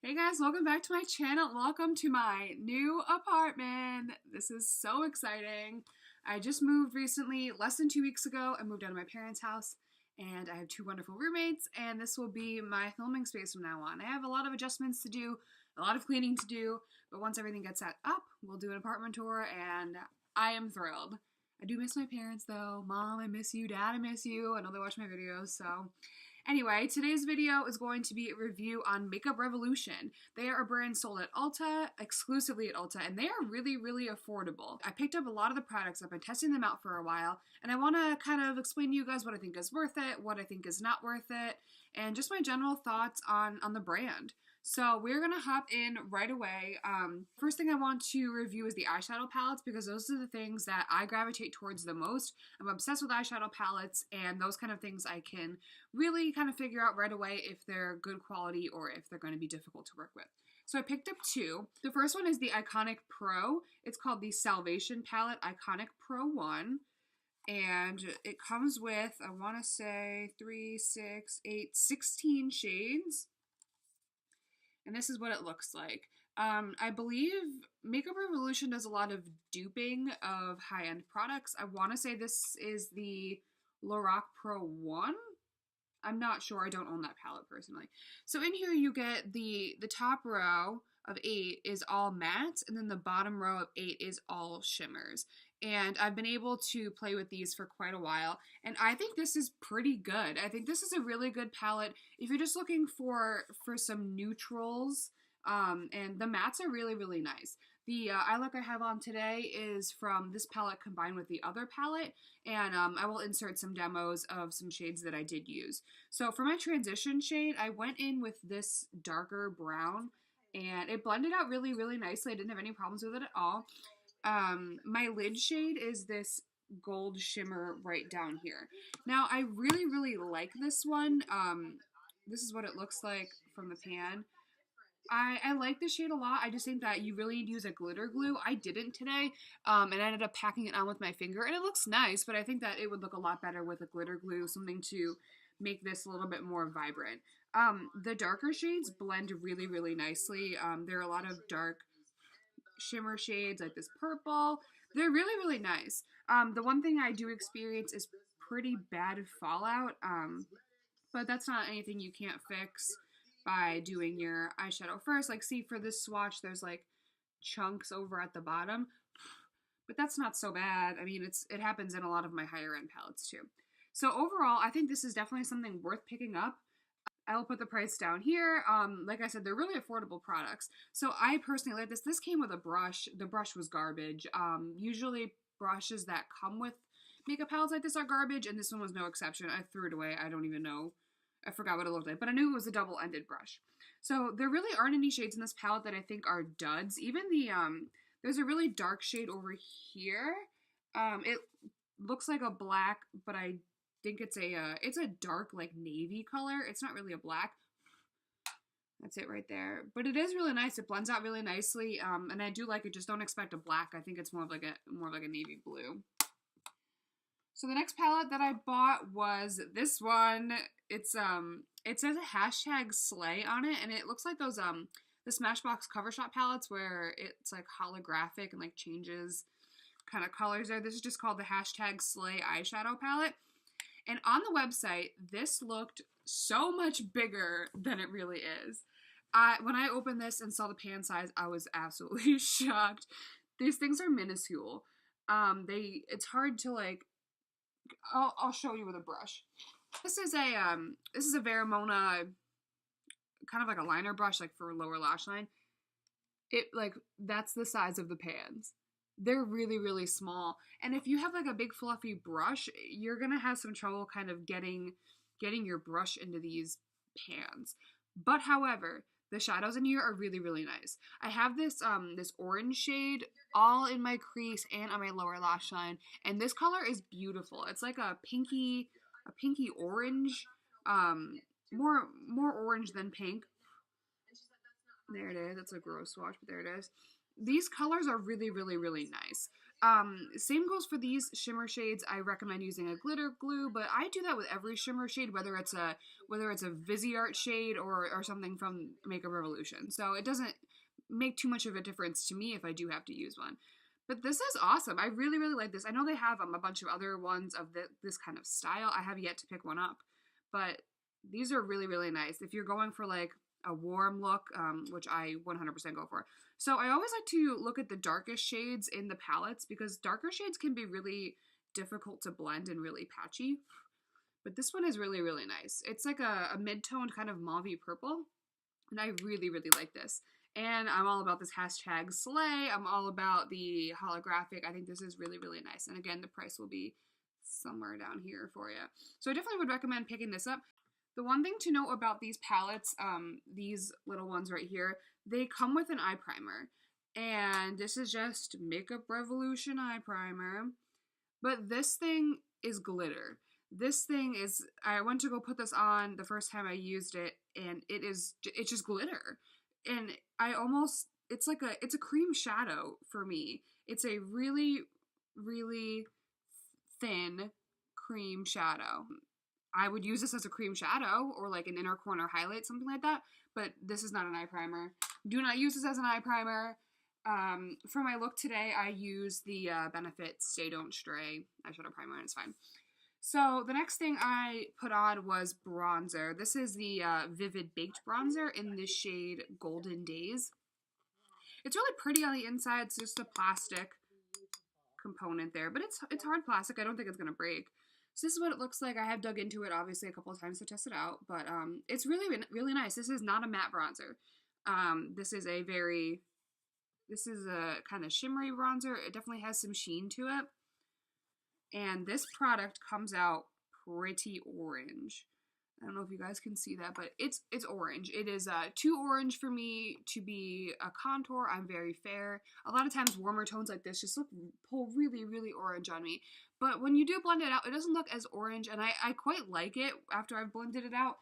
Hey guys, welcome back to my channel. Welcome to my new apartment. This is so exciting. I just moved recently, less than 2 weeks ago. I moved out of my parents' house and I have two wonderful roommates, and this will be my filming space from now on. I have a lot of adjustments to do, a lot of cleaning to do, but once everything gets set up, we'll do an apartment tour and I am thrilled. I do miss my parents though. Mom, I miss you. Dad, I miss you. I know they watch my videos, so... Anyway, today's video is going to be a review on Makeup Revolution. They are a brand sold at Ulta, exclusively at Ulta, and they are really, really affordable. I picked up a lot of the products. I've been testing them out for a while, and I want to kind of explain to you guys what I think is worth it, what I think is not worth it, and just my general thoughts on the brand. So we're going to hop in right away. First thing I want to review is the eyeshadow palettes, because those are the things that I gravitate towards the most. I'm obsessed with eyeshadow palettes, and those kind of things I can really kind of figure out right away if they're good quality or if they're going to be difficult to work with. So I picked up two. The first one is the Iconic Pro. It's called the Salvation Palette Iconic Pro 1. And it comes with, I want to say, 16 shades. And this is what it looks like. I believe Makeup Revolution does a lot of duping of high-end products. I want to say this is the Lorac Pro 1. I'm not sure. I don't own that palette personally. So in here you get the top row of 8 is all matte, and then the bottom row of 8 is all shimmers. And I've been able to play with these for quite a while, and I think this is pretty good. I think this is a really good palette if you're just looking for some neutrals, and the mattes are really, really nice. The eye look I have on today is from this palette combined with the other palette, and I will insert some demos of some shades that I did use. So for my transition shade, I went in with this darker brown, and it blended out really, really nicely. I didn't have any problems with it at all. My lid shade is this gold shimmer right down here. Now, I really, really like this one. This is what it looks like from the pan. I like this shade a lot. I just think that you really need to use a glitter glue. I didn't today, and I ended up packing it on with my finger, and it looks nice, but I think that it would look a lot better with a glitter glue, something to make this a little bit more vibrant. The darker shades blend really, really nicely. There are a lot of dark shimmer shades like this purple. They're really, really nice. The one thing I do experience is pretty bad fallout, but that's not anything you can't fix by doing your eyeshadow first. Like, see, for this swatch, there's like chunks over at the bottom, but that's not so bad. I mean, it happens in a lot of my higher end palettes too. So overall, I think this is definitely something worth picking up. I will put the price down here. Like I said, they're really affordable products. So I personally like this. This came with a brush. The brush was garbage. Usually brushes that come with makeup palettes like this are garbage, and this one was no exception. I threw it away. I don't even know. I forgot what it looked like, but I knew it was a double-ended brush. So there really aren't any shades in this palette that I think are duds. Even the, there's a really dark shade over here. It looks like a black, but I think it's a dark, like, navy color. It's not really a black. That's it right there. But it is really nice. It blends out really nicely, and I do like it. Just don't expect a black. I think it's more of like a navy blue. So the next palette that I bought was this one. It says a hashtag slay on it, and it looks like those the Smashbox cover shop palettes where it's like holographic and like changes kind of colors there. This is just called the hashtag slay eyeshadow palette. And on the website, this looked so much bigger than it really is. When I opened this and saw the pan size, I was absolutely shocked. These things are minuscule. It's hard to like. I'll show you with a brush. This is a Veromona, kind of like a liner brush, like for lower lash line. That's the size of the pans. They're really, really small. And if you have like a big fluffy brush, you're gonna have some trouble kind of getting your brush into these pans. But however, the shadows in here are really, really nice. I have this this orange shade all in my crease and on my lower lash line, and this color is beautiful. It's like a pinky orange, more orange than pink. There it is. That's a gross swatch, but there it is. These colors are really, really, really nice. Same goes for these shimmer shades. I recommend using a glitter glue, but I do that with every shimmer shade, whether it's a Viseart shade or something from Makeup Revolution. So it doesn't make too much of a difference to me if I do have to use one. But this is awesome. I really, really like this. I know they have a bunch of other ones of this kind of style. I have yet to pick one up, but these are really, really nice. If you're going for like a warm look, which I 100% go for. So I always like to look at the darkest shades in the palettes because darker shades can be really difficult to blend and really patchy. But this one is really, really nice. It's like a mid-toned kind of mauve-y purple, and I really, really like this. And I'm all about this hashtag slay. I'm all about the holographic. I think this is really, really nice. And again, the price will be somewhere down here for you. So I definitely would recommend picking this up. The one thing to note about these palettes, these little ones right here, they come with an eye primer. And this is just Makeup Revolution eye primer. But this thing is glitter. This thing is, I went to go put this on the first time I used it, and it's just glitter. And it's a cream shadow for me. It's a really, really thin cream shadow. I would use this as a cream shadow or like an inner corner highlight, something like that, but this is not an eye primer. Do not use this as an eye primer. For my look today, I use the Benefit Stay Don't Stray eyeshadow primer, and it's fine. So the next thing I put on was bronzer. This is the Vivid Baked Bronzer in the shade Golden Days. It's really pretty on the inside. It's just a plastic component there, but it's hard plastic. I don't think it's going to break. So this is what it looks like. I have dug into it obviously a couple of times to test it out, but it's really, really nice. This is not a matte bronzer. This is a kind of shimmery bronzer. It definitely has some sheen to it. And this product comes out pretty orange. I don't know if you guys can see that, but it's orange. It is too orange for me to be a contour. I'm very fair. A lot of times warmer tones like this just pull really, really orange on me. But when you do blend it out, it doesn't look as orange, and I quite like it after I've blended it out.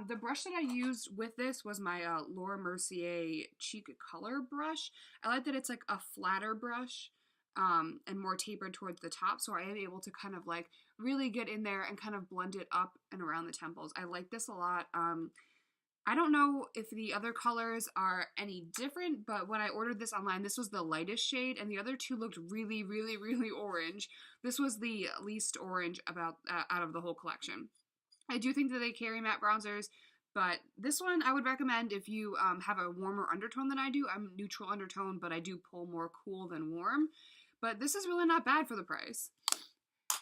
The brush that I used with this was my Laura Mercier Cheek Color brush. I like that it's like a flatter brush. And more tapered towards the top, so I am able to kind of like really get in there and kind of blend it up and around the temples. I like this a lot. I don't know if the other colors are any different, but when I ordered this online, this was the lightest shade, and the other two looked really, really, really orange. This was the least orange out of the whole collection. I do think that they carry matte bronzers, but this one I would recommend if you have a warmer undertone than I do. I'm neutral undertone, but I do pull more cool than warm. But this is really not bad for the price.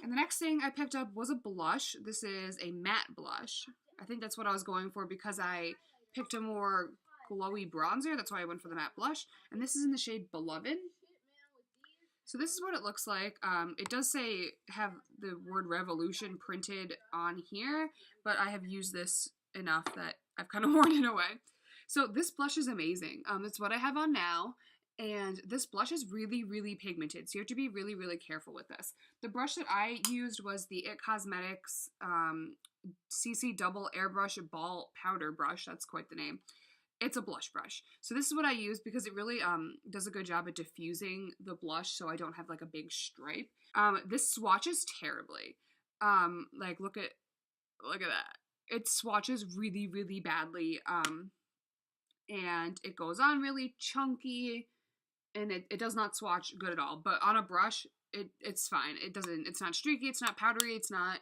And the next thing I picked up was a blush. This is a matte blush. I think that's what I was going for because I picked a more glowy bronzer. That's why I went for the matte blush. And this is in the shade Beloved. So this is what it looks like. It does have the word Revolution printed on here, but I have used this enough that I've kind of worn it away. So this blush is amazing. It's what I have on now. And this blush is really, really pigmented, so you have to be really, really careful with this. The brush that I used was the IT Cosmetics CC Double Airbrush Ball Powder Brush. That's quite the name. It's a blush brush. So this is what I use because it really does a good job at diffusing the blush so I don't have like a big stripe. This swatches terribly. Like look at that. It swatches really, really badly. And it goes on really chunky. And it does not swatch good at all. But on a brush, it's fine. It's not streaky, it's not powdery, it's not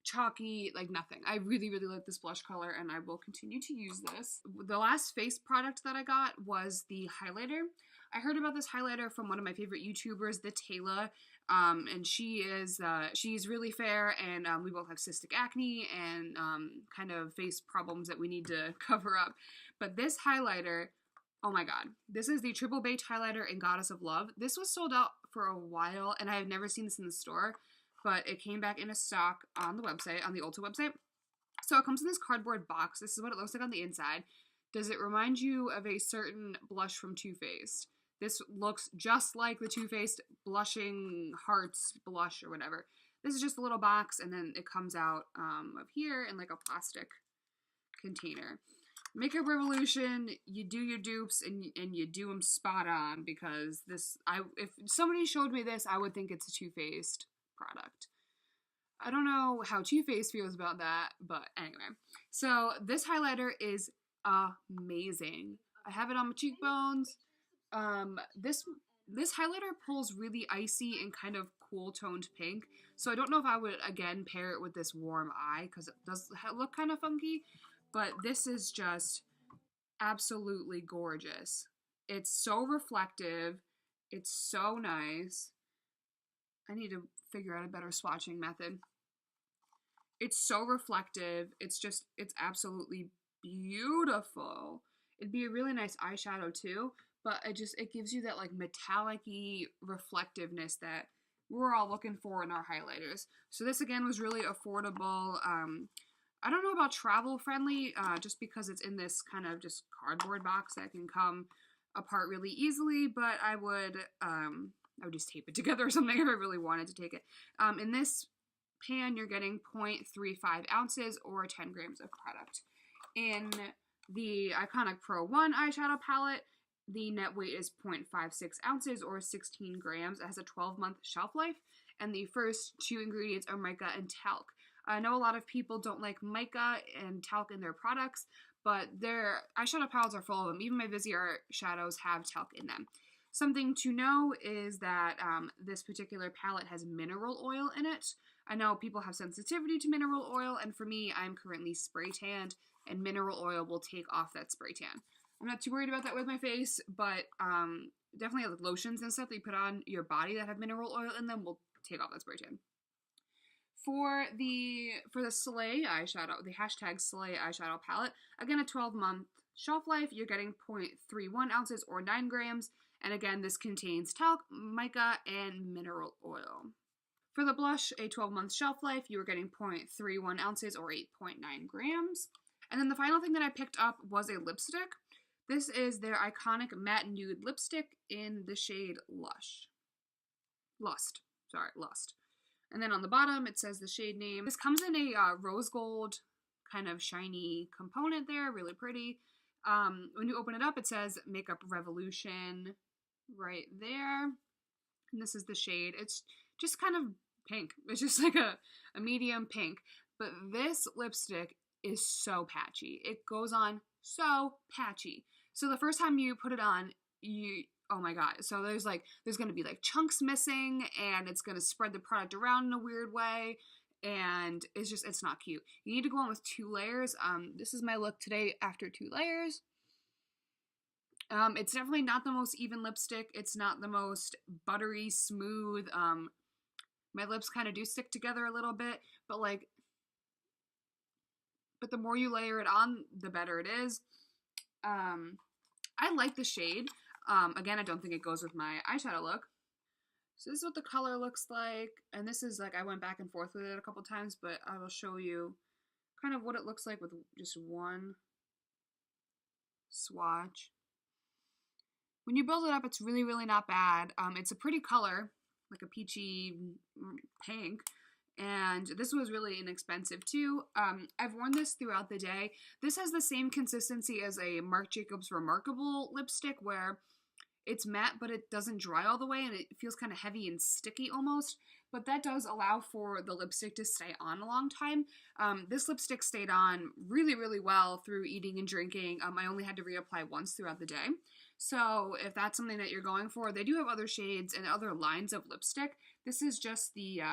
chalky, like nothing. I really, really like this blush color, and I will continue to use this. The last face product that I got was the highlighter. I heard about this highlighter from one of my favorite YouTubers, the Taylor, and she's really fair, and we both have cystic acne and kind of face problems that we need to cover up. But this highlighter, oh my god. This is the Triple Baked Highlighter in Goddess of Love. This was sold out for a while, and I have never seen this in the store, but it came back in a stock on the website, on the Ulta website. So it comes in this cardboard box. This is what it looks like on the inside. Does it remind you of a certain blush from Too Faced? This looks just like the Too Faced Blushing Hearts blush or whatever. This is just a little box, and then it comes out of here in like a plastic container. Makeup Revolution, you do your dupes and you do them spot on, because if somebody showed me this, I would think it's a Too Faced product. I don't know how Too Faced feels about that, but anyway. So this highlighter is amazing. I have it on my cheekbones. This highlighter pulls really icy and kind of cool toned pink. So I don't know if I would, again, pair it with this warm eye, because it does look kind of funky. But this is just absolutely gorgeous. It's so reflective. It's so nice. I need to figure out a better swatching method. It's so reflective. It's absolutely beautiful. It'd be a really nice eyeshadow too, but it gives you that like metallic-y reflectiveness that we're all looking for in our highlighters. So this again was really affordable. I don't know about travel friendly, just because it's in this kind of just cardboard box that can come apart really easily, but I would just tape it together or something if I really wanted to take it. In this pan, you're getting 0.35 ounces or 10 grams of product. In the Iconic Pro 1 eyeshadow palette, the net weight is 0.56 ounces or 16 grams. It has a 12-month shelf life, and the first two ingredients are mica and talc. I know a lot of people don't like mica and talc in their products, but their eyeshadow palettes are full of them. Even my Viseart shadows have talc in them. Something to know is that this particular palette has mineral oil in it. I know people have sensitivity to mineral oil, and for me, I'm currently spray tanned, and mineral oil will take off that spray tan. I'm not too worried about that with my face, but definitely like lotions and stuff that you put on your body that have mineral oil in them will take off that spray tan. For the Soleil eyeshadow, the hashtag Soleil eyeshadow palette, again a 12-month shelf life, you're getting 0.31 ounces or 9 grams, and again this contains talc, mica, and mineral oil. For the blush, a 12-month shelf life, you were getting 0.31 ounces or 8.9 grams. And then the final thing that I picked up was a lipstick. This is their Iconic Matte Nude Lipstick in the shade Lust. And then on the bottom, it says the shade name. This comes in a rose gold kind of shiny component there, really pretty. When you open it up, it says Makeup Revolution right there. And this is the shade. It's just kind of pink. It's just like a medium pink. But this lipstick is so patchy. It goes on so patchy. So the first time you put it on, oh my god. So there's going to be like chunks missing, and it's going to spread the product around in a weird way, and it's not cute. You need to go on with 2 layers. This is my look today after 2 layers. It's definitely not the most even lipstick. It's not the most buttery, smooth. My lips kind of do stick together a little bit, but the more you layer it on, the better it is. I like the shade. Again, I don't think it goes with my eyeshadow look. So this is what the color looks like. And this is I went back and forth with it a couple times, but I will show you kind of what it looks like with just one swatch. When you build it up, it's really, really not bad. It's a pretty color, like a peachy pink. And this was really inexpensive too. I've worn this throughout the day. This has the same consistency as a Marc Jacobs Remarkable lipstick, where it's matte, but it doesn't dry all the way, and it feels kind of heavy and sticky almost. But that does allow for the lipstick to stay on a long time. This lipstick stayed on really, really well through eating and drinking. I only had to reapply once throughout the day. So if that's something that you're going for, they do have other shades and other lines of lipstick. This is just their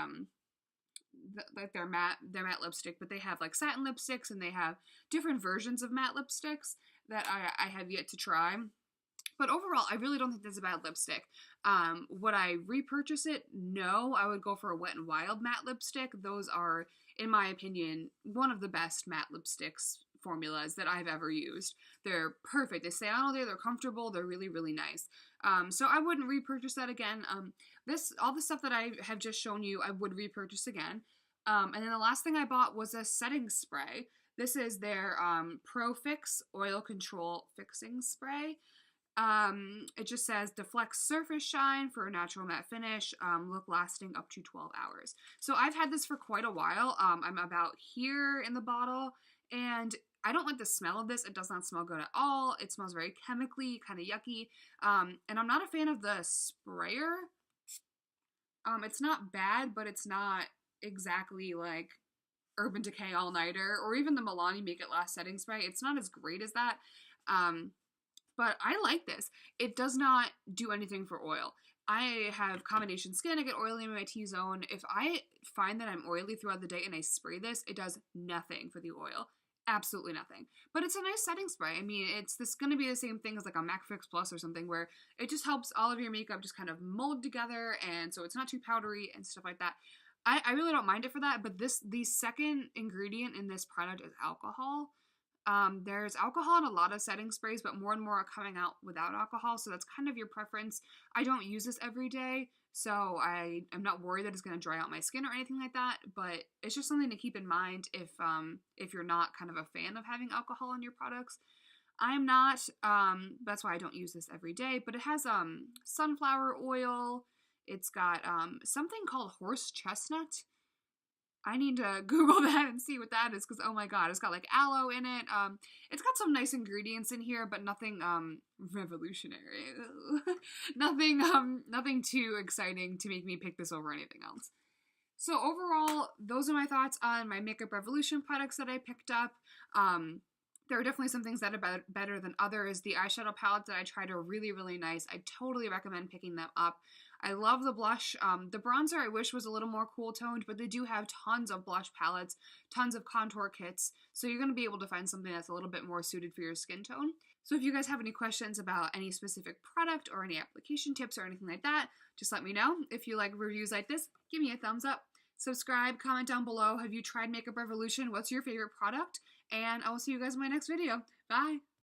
matte lipstick, but they have like satin lipsticks, and they have different versions of matte lipsticks that I have yet to try. But overall, I really don't think this is a bad lipstick. Would I repurchase it? No, I would go for a Wet n Wild matte lipstick. Those are, in my opinion, one of the best matte lipsticks formulas that I've ever used. They're perfect. They stay on all day. They're comfortable. They're really, really nice. So I wouldn't repurchase that again. All the stuff that I have just shown you, I would repurchase again. And then the last thing I bought was a setting spray. This is their Pro Fix Oil Control Fixing Spray. It just says deflects surface shine for a natural matte finish, look lasting up to 12 hours. So I've had this for quite a while. I'm about here in the bottle, and I don't like the smell of this. It does not smell good at all. It smells very chemically, kind of yucky. And I'm not a fan of the sprayer. It's not bad, but it's not exactly like Urban Decay All Nighter or even the Milani Make It Last setting spray. It's not as great as that. But I like this. It does not do anything for oil. I have combination skin. I get oily in my T-zone. If I find that I'm oily throughout the day and I spray this, it does nothing for the oil. Absolutely nothing. But it's a nice setting spray. I mean, it's going to be the same thing as like a MAC Fix Plus or something where it just helps all of your makeup just kind of mold together, and so it's not too powdery and stuff like that. I really don't mind it for that, but the second ingredient in this product is alcohol. There's alcohol in a lot of setting sprays, but more and more are coming out without alcohol, so that's kind of your preference. I don't use this every day, so I'm not worried that it's going to dry out my skin or anything like that, but it's just something to keep in mind if you're not kind of a fan of having alcohol in your products. I'm not, that's why I don't use this every day, but it has sunflower oil. It's got something called horse chestnut. I need to Google that and see what that is, because oh my god, it's got like aloe in it. It's got some nice ingredients in here, but nothing revolutionary. Nothing too exciting to make me pick this over anything else. So overall, those are my thoughts on my Makeup Revolution products that I picked up. There are definitely some things that are better than others. The eyeshadow palettes that I tried are really, really nice. I totally recommend picking them up. I love the blush. The bronzer I wish was a little more cool toned, but they do have tons of blush palettes, tons of contour kits, so you're going to be able to find something that's a little bit more suited for your skin tone. So if you guys have any questions about any specific product or any application tips or anything like that, just let me know. If you like reviews like this, give me a thumbs up. Subscribe, comment down below. Have you tried Makeup Revolution? What's your favorite product? And I will see you guys in my next video. Bye!